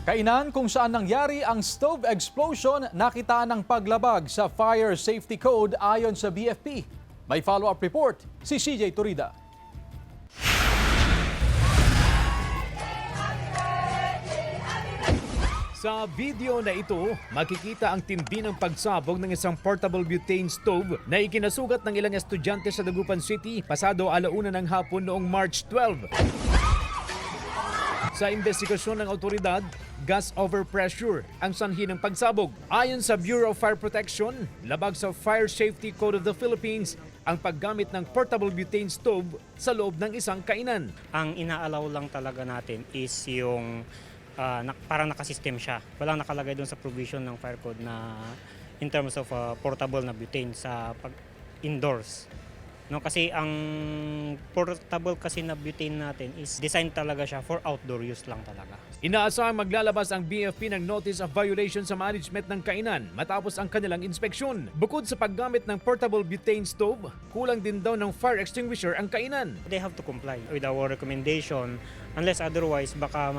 Kainan kung saan nangyari ang stove explosion, nakitaan ng paglabag sa Fire Safety Code ayon sa BFP. May follow-up report si CJ Turida. Sa video na ito, makikita ang tindi ng pagsabog ng isang portable butane stove na ikinasugat ng ilang estudyante sa Dagupan City pasado alauna ng hapon noong March 12. Sa investigasyon ng otoridad, gas overpressure ang sanhi ng pagsabog. Ayon sa Bureau of Fire Protection, labag sa Fire Safety Code of the Philippines ang paggamit ng portable butane stove sa loob ng isang kainan. Ang inaalaw lang talaga natin is yung parang nakasystem siya. Walang nakalagay doon sa provision ng fire code na in terms of portable na butane sa indoors. No, kasi ang portable kasi na butane natin is designed talaga siya for outdoor use lang talaga. Inaasahang maglalabas ang BFP ng Notice of Violation sa management ng kainan matapos ang kanilang inspeksyon. Bukod sa paggamit ng portable butane stove, kulang din daw ng fire extinguisher ang kainan. They have to comply with our recommendation unless otherwise baka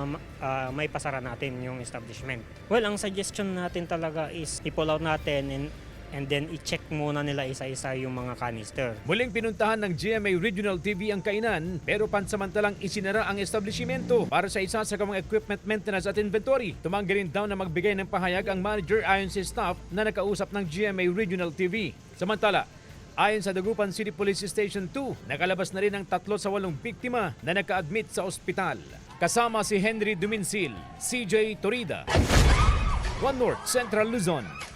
may pasara natin yung establishment. Well, ang suggestion natin talaga is i-pull out natin and then i-check muna nila isa-isa yung mga canister. Muling pinuntahan ng GMA Regional TV ang kainan pero pansamantalang isinara ang establishmento para sa isasagawang equipment maintenance at inventory. Tumanggi rin daw na magbigay ng pahayag ang manager ayon sa staff na nakausap ng GMA Regional TV. Samantala, ayon sa Dagupan City Police Station 2, nakalabas na rin ang 3 sa 8 biktima na naka-admit sa ospital. Kasama si Henry Duminsil, CJ Torida, One North Central Luzon.